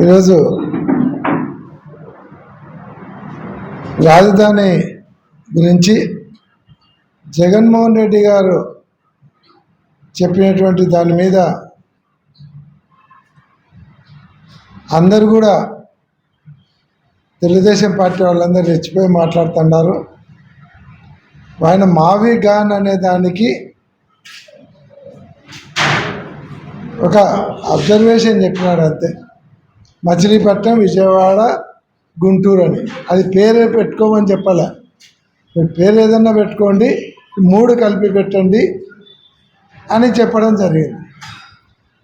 ఈరోజు రాజధాని గురించి జగన్మోహన్ రెడ్డి గారు చెప్పినటువంటి దాని మీద అందరూ కూడా తెలుగుదేశం పార్టీ వాళ్ళందరూ రెచ్చిపోయి మాట్లాడుతున్నారు. ఆయన మావి గాన్ అనే దానికి ఒక అబ్జర్వేషన్ చెప్పినాడు అంతే. మచిలీపట్నం, విజయవాడ, గుంటూరు అని అది పేరే పెట్టుకోమని చెప్పాలి. పేరు ఏదన్నా పెట్టుకోండి, 3 కలిపి పెట్టండి అని చెప్పడం జరిగింది.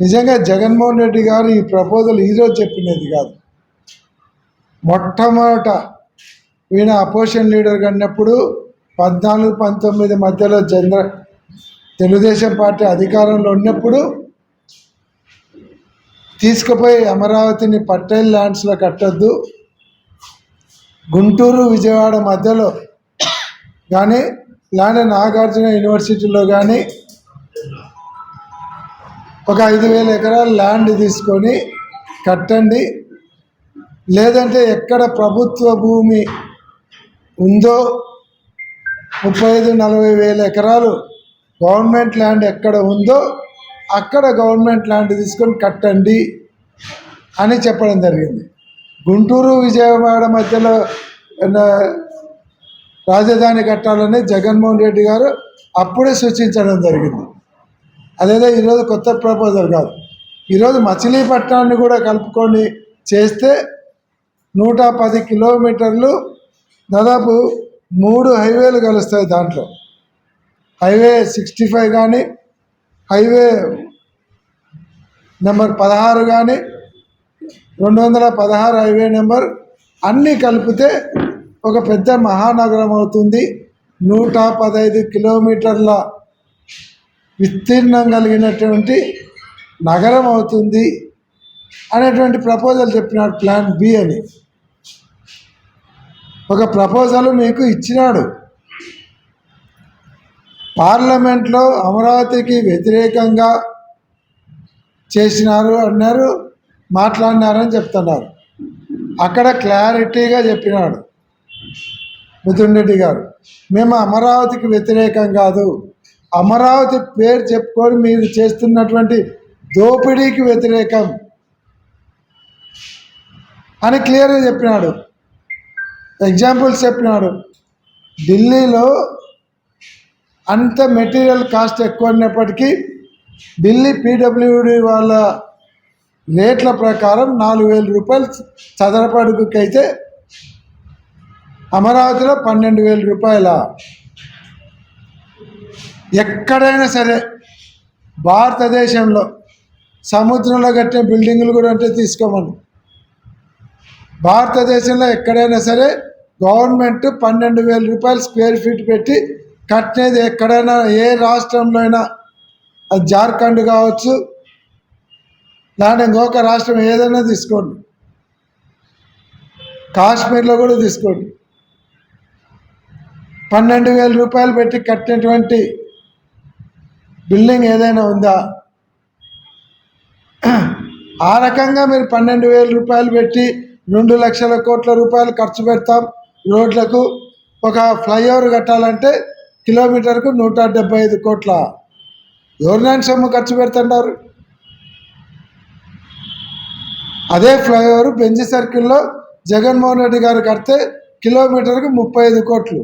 నిజంగా జగన్మోహన్ రెడ్డి గారు ఈ ప్రపోజల్ ఈరోజు చెప్పినది కాదు. మొట్టమొదట ఈయన అపోజిషన్ లీడర్ కన్నప్పుడు 14-19 మధ్యలో తెలుగుదేశం పార్టీ అధికారంలో ఉన్నప్పుడు తీసుకుపోయి అమరావతిని పటేల్ ల్యాండ్స్లో కట్టద్దు, గుంటూరు విజయవాడ మధ్యలో కానీ లేదంటే నాగార్జున యూనివర్సిటీలో కానీ ఒక 5,000 ఎకరాల ల్యాండ్ తీసుకొని కట్టండి, లేదంటే ఎక్కడ ప్రభుత్వ భూమి ఉందో 35-40 వేల ఎకరాలు గవర్నమెంట్ ల్యాండ్ ఎక్కడ ఉందో అక్కడ గవర్నమెంట్ ల్యాండ్ తీసుకొని కట్టండి అని చెప్పడం జరిగింది. గుంటూరు విజయవాడ మధ్యలో రాజధాని కట్టాలని జగన్మోహన్ రెడ్డి గారు అప్పుడే సూచించడం జరిగింది. అదేదో ఈరోజు కొత్త ప్రపోజల్ కాదు. ఈరోజు మచిలీపట్నాన్ని కూడా కలుపుకొని చేస్తే 110 కిలోమీటర్లు, దాదాపు 3 హైవేలు కలుస్తాయి. దాంట్లో హైవే 65 కానీ, హైవే నెంబర్ 16 కానీ, 216 హైవే నెంబర్ అన్నీ కలిపితే ఒక పెద్ద మహానగరం అవుతుంది. 115 కిలోమీటర్ల విస్తీర్ణం కలిగినటువంటి నగరం అవుతుంది అనేటువంటి ప్రపోజల్ చెప్పినాడు. ప్లాన్ బి అని ఒక ప్రపోజల్ మీకు ఇచ్చినాడు. పార్లమెంట్లో అమరావతికి వ్యతిరేకంగా చేసినారు అన్నారు, మాట్లాడినారని చెప్తున్నారు. అక్కడ క్లారిటీగా చెప్పినాడు మిథున్ రెడ్డి గారు, మేము అమరావతికి వ్యతిరేకం కాదు, అమరావతి పేరు చెప్పుకొని మీరు చేస్తున్నటువంటి దోపిడీకి వ్యతిరేకం అని క్లియర్గా చెప్పినాడు. ఎగ్జాంపుల్స్ చెప్పినాడు. ఢిల్లీలో అంత మెటీరియల్ కాస్ట్ ఎక్కువ ఉన్నప్పటికీ ఢిల్లీ పీడబ్ల్యూడి వాళ్ళ రేట్ల ప్రకారం 4,000 రూపాయలు చదరపు అడుగుకి అయితే అమరావతిలో 12,000 రూపాయల. ఎక్కడైనా సరే భారతదేశంలో సముద్రంలో కట్టిన బిల్డింగులు కూడా అంటే తీసుకోమని, భారతదేశంలో ఎక్కడైనా సరే గవర్నమెంట్ 12,000 రూపాయలు స్క్వేర్ ఫీట్ పెట్టి కట్టినది ఎక్కడైనా ఏ రాష్ట్రంలో అయినా, అది జార్ఖండ్ కావచ్చు, లేదంటే ఇంకొక రాష్ట్రం ఏదైనా తీసుకోండి, కాశ్మీర్లో కూడా తీసుకోండి, 12,000 రూపాయలు పెట్టి కట్టినటువంటి బిల్డింగ్ ఏదైనా ఉందా? ఆ రకంగా మీరు 12,000 రూపాయలు పెట్టి 2 లక్షల కోట్ల రూపాయలు ఖర్చు పెడతాం రోడ్లకు, ఒక ఫ్లైఓవర్ కట్టాలంటే కిలోమీటర్కు 175 కోట్ల. ఎవరినైనా సొమ్ము ఖర్చు పెడుతున్నారు. అదే ఫ్లైఓవర్ బెంజ్ సర్కిల్లో జగన్మోహన్ రెడ్డి గారు కడితే కిలోమీటర్కు 35 కోట్లు.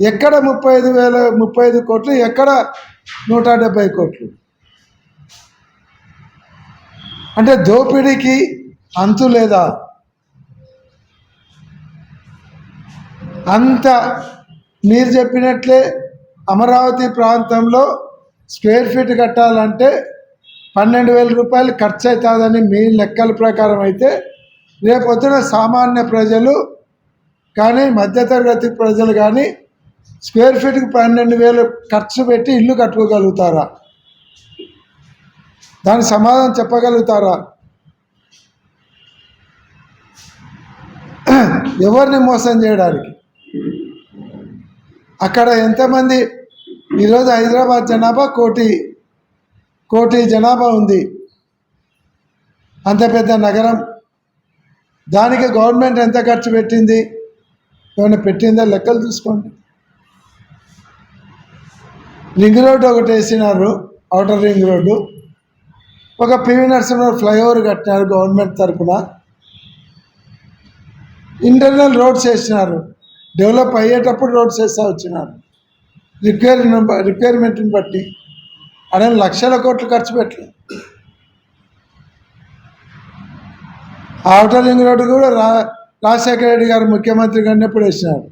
ఎక్కడ 35 కోట్లు, ఎక్కడ 170 కోట్లు? అంటే దోపిడీకి అంతు లేదా? అంత మీరు చెప్పినట్లే అమరావతి ప్రాంతంలో స్క్వేర్ ఫీట్ కట్టాలంటే 12,000 రూపాయలు ఖర్చు అవుతుందని మీ లెక్కల ప్రకారం అయితే, రేపొద్దున సామాన్య ప్రజలు కానీ, మధ్యతరగతి ప్రజలు కానీ స్క్వేర్ ఫీట్కి 12,000 ఖర్చు పెట్టి ఇల్లు కట్టుకోగలుగుతారా? దానికి సమాధానం చెప్పగలుగుతారా? ఎవరిని మోసం చేయడానికి? అక్కడ ఎంతమంది? ఈరోజు హైదరాబాద్ జనాభా కోటి జనాభా ఉంది. అంత పెద్ద నగరం, దానికి గవర్నమెంట్ ఎంత ఖర్చు పెట్టింది? ఏమైనా పెట్టిందా? లెక్కలు చూసుకోండి. రింగ్ రోడ్డు ఒకటి వేసినారు, అవుటర్ రింగ్ రోడ్డు. ఒక పివి నరసింహారావు ఫ్లైఓవర్ కట్టినారు గవర్నమెంట్ తరఫున. ఇంటర్నల్ రోడ్స్ వేసినారు, డెవలప్ అయ్యేటప్పుడు రోడ్స్ వేస్తూ వచ్చినారు రిక్వైర్మెంట్ని బట్టి. అనే లక్షల కోట్లు ఖర్చు పెట్టలేదు. అవుటర్ రింగ్ రోడ్డు కూడా రాజశేఖర రెడ్డి గారు ముఖ్యమంత్రిగా ఉన్నప్పుడు వేసినారు.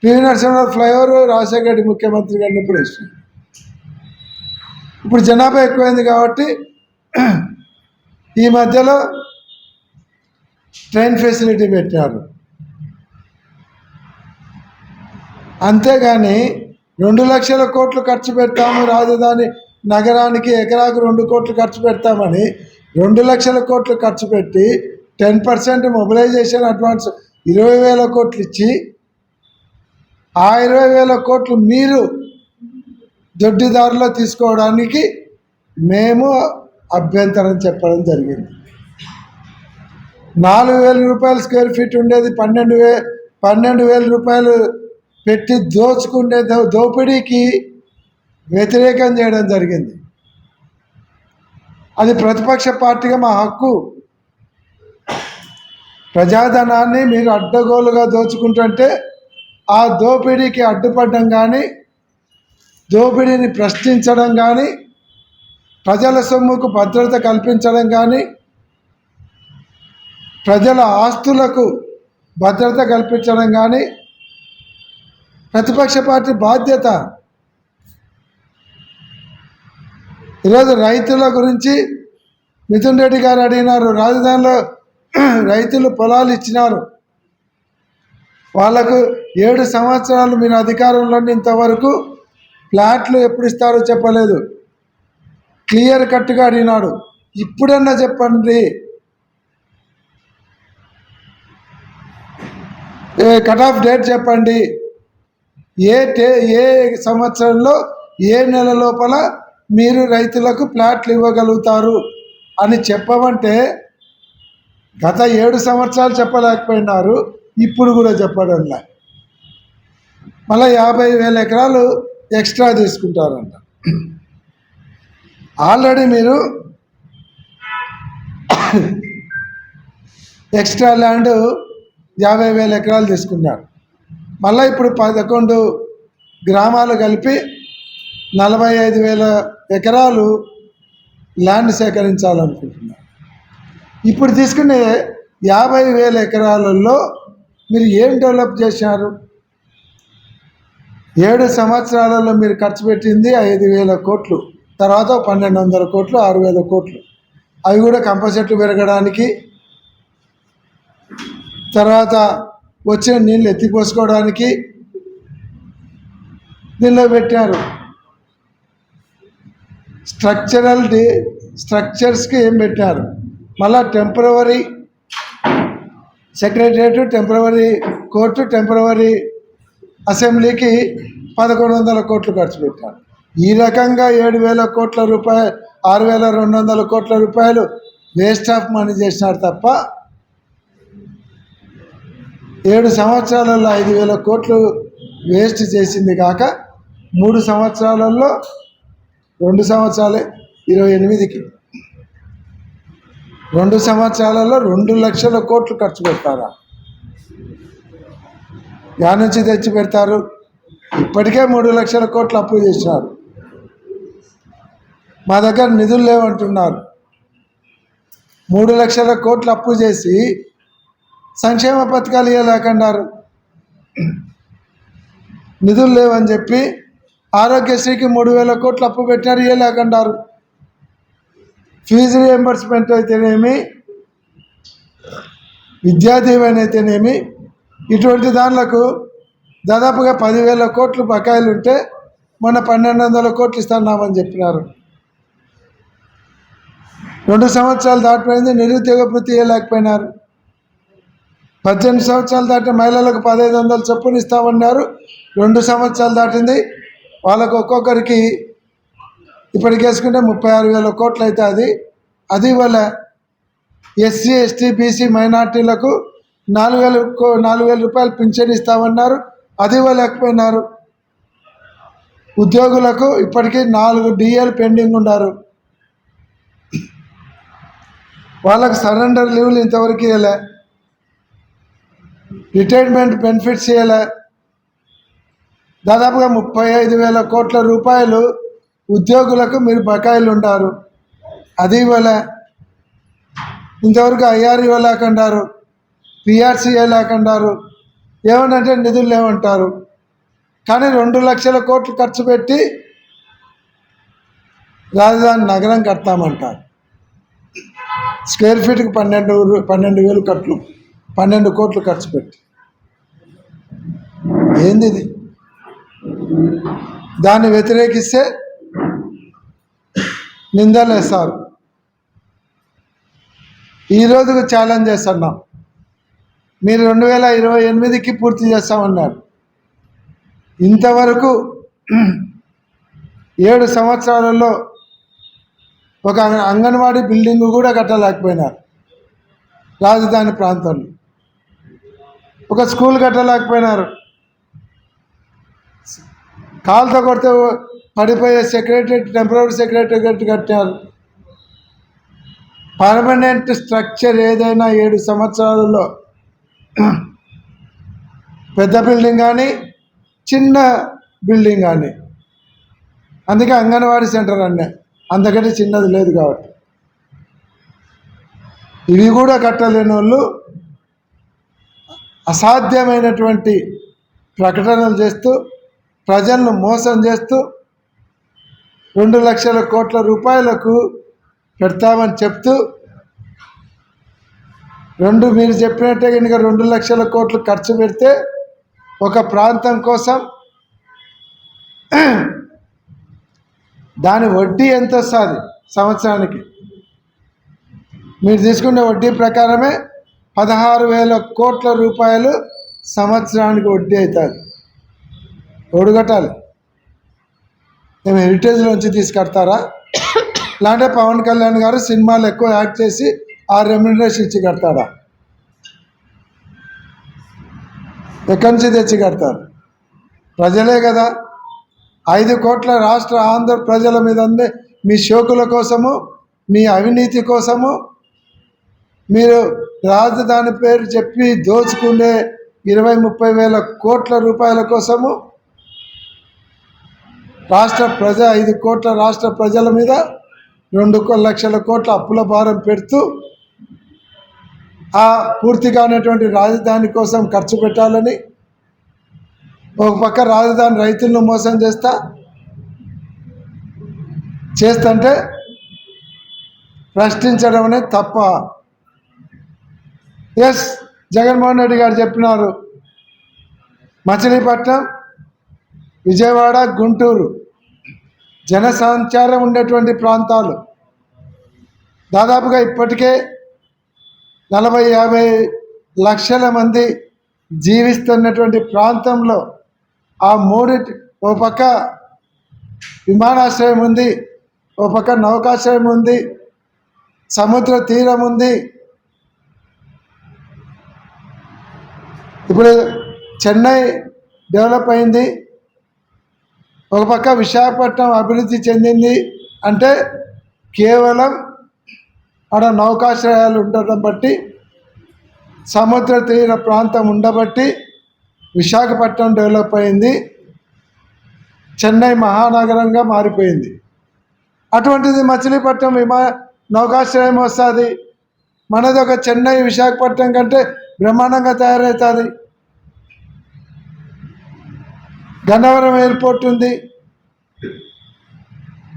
పివి నరసింహారావు ఫ్లైఓవర్ రాజశేఖర రెడ్డి ముఖ్యమంత్రిగా ఉన్నప్పుడు వేసినారు. ఇప్పుడు జనాభా ఎక్కువైంది కాబట్టి ఈ మధ్యలో ట్రైన్ ఫెసిలిటీ పెట్టారు. అంతేగాని 2 లక్షల కోట్లు ఖర్చు పెడతాము రాజధాని నగరానికి, ఎకరాకు 2 కోట్లు ఖర్చు పెడతామని 2 లక్షల కోట్లు ఖర్చు పెట్టి 10% మొబిలైజేషన్ అడ్వాన్స్ 20,000 కోట్లు ఇచ్చి, ఆ 20,000 కోట్లు మీరు దొడ్డిదారిలో తీసుకోవడానికి మేము అభ్యంతరం చెప్పడం జరిగింది. 4,000 రూపాయలు స్క్వేర్ ఫీట్ ఉండేది 12,000 రూపాయలు పెట్టి దోచుకుంటే దోపిడీకి వ్యతిరేకం చేయడం జరిగింది. అది ప్రతిపక్ష పార్టీగా మా హక్కు. ప్రజాధనాన్ని మీరు అడ్డగోలుగా దోచుకుంటుంటే ఆ దోపిడీకి అడ్డుపడడం కానీ, దోపిడీని ప్రశ్నించడం కానీ, ప్రజల సొమ్ముకు భద్రత కల్పించడం కానీ, ప్రజల ఆస్తులకు భద్రత కల్పించడం కానీ ప్రతిపక్ష పార్టీ బాధ్యత. ఈరోజు రైతుల గురించి మిథున్ రెడ్డి గారు అడిగినారు. రాజధానిలో రైతులు పొలాలు ఇచ్చినారు, వాళ్లకు 7 సంవత్సరాలు మీరు అధికారంలో ఇంతవరకు ఫ్లాట్లు ఎప్పుడు ఇస్తారో చెప్పలేదు. క్లియర్ కట్గా అడిగినాడు. ఇప్పుడన్నా చెప్పండి, కట్ ఆఫ్ డేట్ చెప్పండి, ఏ సంవత్సరంలో ఏ నెల లోపల మీరు రైతులకు ప్లాట్లు ఇవ్వగలుగుతారు అని చెప్పమంటే గత 7 సంవత్సరాలు చెప్పలేకపోయినారు, ఇప్పుడు కూడా చెప్పడంలా. మళ్ళీ 50,000 ఎకరాలు ఎక్స్ట్రా తీసుకుంటారంట. ఆల్రెడీ మీరు ఎక్స్ట్రా ల్యాండ్ 50,000 ఎకరాలు తీసుకున్నారు. మళ్ళీ ఇప్పుడు 11 గ్రామాలు కలిపి 45,000 ఎకరాలు ల్యాండ్ సేకరించాలనుకుంటున్నారు. ఇప్పుడు తీసుకునే 50,000 ఎకరాలలో మీరు ఏం డెవలప్ చేశారు? 7 సంవత్సరాలలో మీరు ఖర్చు పెట్టింది 5,000 కోట్లు, తర్వాత 1,200 కోట్లు, 6,000 కోట్లు. అవి కూడా కంపల్సరీ పెరగడానికి, తర్వాత వచ్చిన నీళ్ళు ఎత్తిపోసుకోవడానికి దీనిలో పెట్టారు. స్ట్రక్చర్స్కి ఏం పెట్టారు? మళ్ళా temporary secretariat, temporary court, temporary అసెంబ్లీకి 1,100 కోట్లు ఖర్చు పెట్టారు. ఈ రకంగా 7,000 కోట్ల రూపాయలు, 6,200 కోట్ల రూపాయలు వేస్ట్ ఆఫ్ మనీ చేసినారు తప్ప 7 సంవత్సరాలలో 5,000 కోట్లు వేస్ట్ చేసింది కాక 3 సంవత్సరాలలో 2 సంవత్సరాలే 28కి 2 సంవత్సరాలలో 2 లక్షల కోట్లు ఖర్చు పెడతారా? యా నుంచి తెచ్చి పెడతారు? ఇప్పటికే 3 లక్షల కోట్లు అప్పు చేసినారు. మా దగ్గర నిధులు లేవంటున్నారు. 3 లక్షల కోట్లు అప్పు చేసి సంక్షేమ పథకాలు ఇవ్వలేకన్నారు. నిధులు లేవని చెప్పి ఆరోగ్యశ్రీకి 3,000 కోట్లు అప్పు పెట్టారు, ఇవ్వలేకన్నారు. ఫీజు రియంబర్స్మెంట్ అయితేనేమి, విద్యా దీవెన అయితేనేమి, ఇటువంటి దానిలకు దాదాపుగా 10,000 కోట్లు బకాయిలు ఉంటే మొన్న 1,200 కోట్లు ఇస్తున్నామని చెప్పినారు. 2 సంవత్సరాలు దాటిపోయింది, నిరుద్యోగ వృత్తి ఇవ్వలేకపోయినారు. 18 సంవత్సరాలు దాటిన మహిళలకు 1,500 చొప్పున ఇస్తామన్నారు. 2 సంవత్సరాలు దాటింది, వాళ్ళకు ఒక్కొక్కరికి ఇప్పటికేసుకుంటే 36,000 కోట్లు అవుతుంది. అది ఇవ్వలే. ఎస్సీ ఎస్టీ బీసీ మైనార్టీలకు 4,000 రూపాయలు పింఛన్ ఇస్తామన్నారు, అది ఇవ్వలేకపోయినారు. ఉద్యోగులకు ఇప్పటికీ 4 డిఏలు పెండింగ్ ఉన్నారు. వాళ్ళకు సరెండర్ లీవ్లు ఇంతవరకు ఇవ్వలే, రిటైర్మెంట్ బెనిఫిట్స్ ఇవ్వలే. దాదాపుగా 35,000 కోట్ల రూపాయలు ఉద్యోగులకు మీరు బకాయిలు ఉంటారు, అది ఇవ్వలే. ఇంతవరకు ఐఆర్ ఇవ్వలేకుండారు, పిఆర్సీ ఇవ్వలేకుండారు. ఏమనంటే నిధులు లేవంటారు. కానీ 2 లక్షల కోట్లు ఖర్చు పెట్టి రాజధాని నగరం కడతామంటారు. స్క్వేర్ ఫీట్కి 12,000 కట్లు, 12 కోట్లు ఖర్చు పెట్టి. ఏంది ఇది? దాన్ని వ్యతిరేకిస్తే నిందలేస్తారు. ఈరోజుకు ఛాలెంజ్ చేస్తున్నాం, మీరు 2028కి పూర్తి చేస్తామన్నారు. ఇంతవరకు 7 సంవత్సరాలలో ఒక అంగన్వాడీ బిల్డింగ్ కూడా కట్టలేకపోయినారు. రాజధాని ప్రాంతంలో ఒక స్కూల్ కట్టలేకపోయినారు. కాలుతో కొడితే పడిపోయే సెక్రటరియట్, టెంపరీ సెక్రటరియట్ కట్టారు. పర్మనెంట్ స్ట్రక్చర్ ఏదైనా 7 సంవత్సరాలలో పెద్ద బిల్డింగ్ కానీ చిన్న బిల్డింగ్ కానీ, అందుకే అంగన్వాడీ సెంటర్ అన్నీ, అందుకంటే చిన్నది లేదు కాబట్టి. ఇవి కూడా కట్టలేని వాళ్ళు అసాధ్యమైనటువంటి ప్రకటనలు చేస్తూ ప్రజలను మోసం చేస్తూ 2 లక్షల కోట్ల రూపాయలకు పెడతామని చెప్తూ మీరు చెప్పినట్టే కనుక 2 లక్షల కోట్లు ఖర్చు పెడితే ఒక ప్రాంతం కోసం దాని వడ్డీ ఎంత వస్తుంది సంవత్సరానికి? మీరు తీసుకునే వడ్డీ ప్రకారమే 16,000 కోట్ల రూపాయలు సంవత్సరానికి వడ్డీ అవుతుంది. ఒడుగట్టాలి. మేము హెరిటేజ్లోంచి తీసుకడతారా, లేదంటే పవన్ కళ్యాణ్ గారు సినిమాలు ఎక్కువ యాక్ట్ చేసి ఆ రెమ్యునరేషన్ ఇచ్చి కడతాడా? ఎక్కడి నుంచి తెచ్చి కడతారు? ప్రజలే కదా. 5 కోట్ల రాష్ట్ర ఆంధ్ర ప్రజల మీద మీ షోకుల కోసము, మీ అవినీతి కోసము, మీరు రాజధాని పేరు చెప్పి దోచుకునే 20-30 వేల కోట్ల రూపాయల కోసము 5 కోట్ల రాష్ట్ర ప్రజల మీద 2 లక్షల కోట్ల అప్పుల భారం పెడుతూ ఆ పూర్తి కానటువంటి రాజధాని కోసం ఖర్చు పెట్టాలని ఒక పక్క రాజధాని రైతులను మోసం చేస్తుంటే ప్రశ్నించడం అనేది తప్ప. ఎస్, జగన్మోహన్ రెడ్డి గారు చెప్పినారు, మచిలీపట్నం, విజయవాడ, గుంటూరు జనసంచారం ఉండేటువంటి ప్రాంతాలు. దాదాపుగా ఇప్పటికే 40-50 లక్షల మంది జీవిస్తున్నటువంటి ప్రాంతంలో ఆ మూడింటి, ఓ పక్క విమానాశ్రయం ఉంది, ఓ పక్క నౌకాశ్రయం ఉంది, సముద్ర తీరం ఉంది. ఇప్పుడు చెన్నై డెవలప్ అయింది, ఒక పక్క విశాఖపట్నం అభివృద్ధి చెందింది. అంటే కేవలం అక్కడ నౌకాశ్రయాలు ఉండడం బట్టి, సముద్ర తీర ప్రాంతం ఉండబట్టి విశాఖపట్నం డెవలప్ అయింది, చెన్నై మహానగరంగా మారిపోయింది. అటువంటిది మచిలీపట్నం నౌకాశ్రయం వస్తుంది, మనది ఒక చెన్నై విశాఖపట్నం కంటే బ్రహ్మాండంగా తయారవుతుంది. గన్నవరం ఎయిర్పోర్ట్ ఉంది.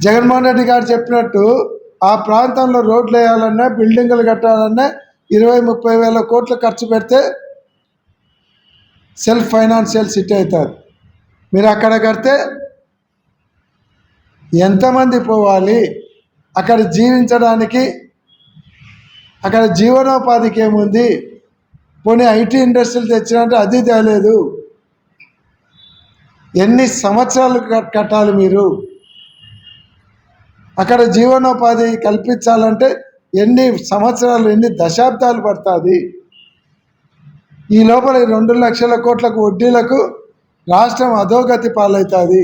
జగన్మోహన్ రెడ్డి గారు చెప్పినట్టు ఆ ప్రాంతంలో రోడ్లు వేయాలన్నా, బిల్డింగులు కట్టాలన్నా 20-30 వేల కోట్లు ఖర్చు పెడితే సెల్ఫ్ ఫైనాన్షియల్ సిటీ అవుతుంది. మీరు అక్కడ కడితే ఎంతమంది పోవాలి? అక్కడ జీవించడానికి, అక్కడ జీవనోపాధికి ఏముంది? పోనీ ఐటీ ఇండస్ట్రీలు తెచ్చినంటే అది తేలేదు. ఎన్ని సంవత్సరాలు కట్టాలి మీరు? అక్కడ జీవనోపాధి కల్పించాలంటే ఎన్ని సంవత్సరాలు, ఎన్ని దశాబ్దాలు పడుతుంది? ఈ లోపల 2 లక్షల కోట్లకు వడ్డీలకు రాష్ట్రం అధోగతి పాలవుతుంది.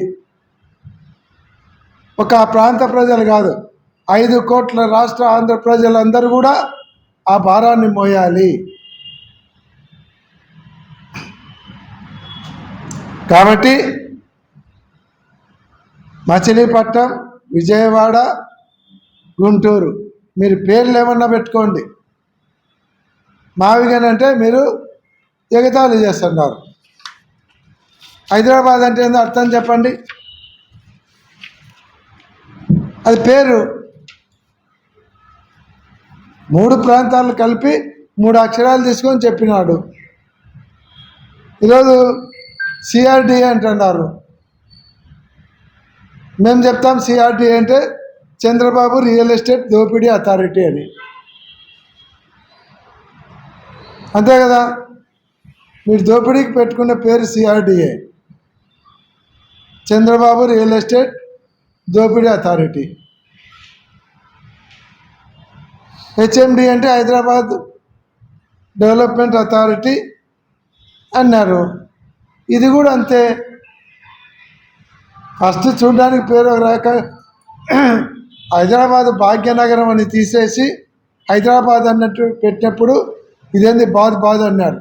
ఒక ప్రాంత ప్రజలు కాదు, 5 కోట్ల రాష్ట్ర ఆంధ్ర ప్రజలందరూ కూడా ఆ భారాన్ని మోయాలి. కాబట్టి మచిలీపట్నం, విజయవాడ, గుంటూరు మీరు పేర్లు ఏమన్నా పెట్టుకోండి, మావిగనంటే మీరు ఎగతాళి చేస్తున్నారు. హైదరాబాద్ అంటే ఏందో అర్థం చెప్పండి. అది పేరు. 3 ప్రాంతాలు కలిపి 3 అక్షరాలు తీసుకొని చెప్పినాడు. ఈరోజు సిఆర్డిఏ అంటున్నారు. మేము చెప్తాం సిఆర్డిఏ అంటే చంద్రబాబు రియల్ ఎస్టేట్ దోపిడీ అథారిటీ అని. అంతే కదా, మీరు దోపిడీకి పెట్టుకున్న పేరు సిఆర్డిఏ, చంద్రబాబు రియల్ ఎస్టేట్ దోపిడీ అథారిటీ. హెచ్ఎండి అంటే హైదరాబాద్ డెవలప్మెంట్ అథారిటీ అన్నారు. ఇది కూడా అంతే. ఫస్ట్ చూడడానికి పేరు రాక హైదరాబాద్ భాగ్యనగరం అని తీసేసి హైదరాబాద్ అన్నట్టు పెట్టినప్పుడు ఇదేంది బాద్ అన్నాడు.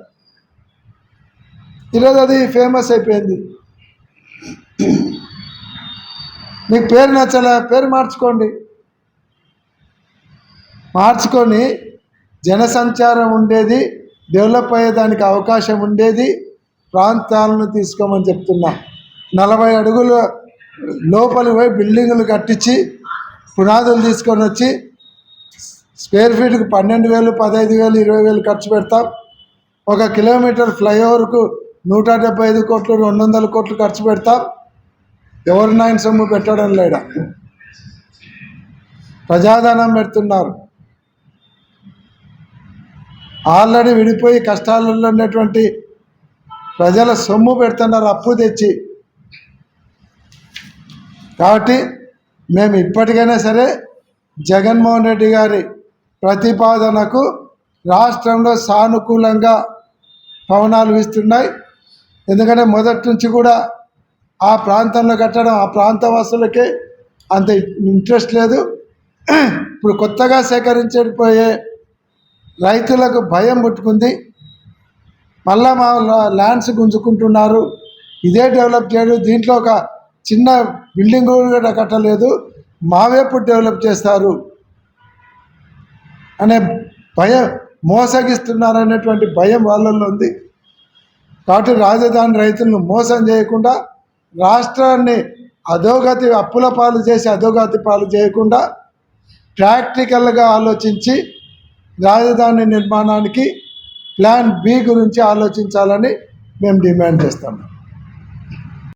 ఈరోజు అది ఫేమస్ అయిపోయింది. మీకు పేరు నచ్చలే, పేరు మార్చుకొని జనసంచారం ఉండేది, డెవలప్ అయ్యేదానికి అవకాశం ఉండేది ప్రాంతాలను తీసుకోమని చెప్తున్నా. 40 అడుగుల లోపలి పోయి బిల్డింగులు కట్టించి పునాదులు తీసుకొని వచ్చి స్క్వేర్ ఫీట్కి 12,000, 15,000, 20,000 ఖర్చు పెడతాం. 1 కిలోమీటర్ ఫ్లైఓవర్కు 175 కోట్లు, 200 కోట్లు ఖర్చు పెడతాం. ఎవరు నాయన సొమ్ము పెట్టడం లేడా, ప్రజాధనం పెడుతున్నారు. ఆల్రెడీ విడిపోయి కష్టాలలో ఉన్నటువంటి ప్రజల సొమ్ము పెడుతున్నారు అప్పు తెచ్చి. కాబట్టి మేము ఇప్పటికైనా సరే జగన్మోహన్ రెడ్డి గారి ప్రతిపాదనకు రాష్ట్రంలో సానుకూలంగా పవనాలు వీస్తున్నాయి. ఎందుకంటే మొదటి నుంచి కూడా ఆ ప్రాంతంలో కట్టడం ఆ ప్రాంతవాసులకే అంత ఇంట్రెస్ట్ లేదు. ఇప్పుడు కొత్తగా సేకరించకపోయే రైతులకు భయం పుట్టుకుంది. మళ్ళా మా ల్యాండ్స్ గుంజుకుంటున్నారు, ఇదే డెవలప్ చేయడు, దీంట్లో ఒక చిన్న బిల్డింగ్ కూడా కట్టలేదు, మావెప్పుడు డెవలప్ చేస్తారు అనే భయం, మోసగిస్తున్నారు అనేటువంటి భయం వాళ్ళల్లో ఉంది. కాబట్టి రాజధాని రైతులను మోసం చేయకుండా, రాష్ట్రాన్ని అప్పుల పాలు చేసి అధోగతి పాలు చేయకుండా ప్రాక్టికల్గా ఆలోచించి రాజధాని నిర్మాణానికి ప్లాన్ బి గురించి ఆలోచించాలని మేము డిమాండ్ చేస్తాము.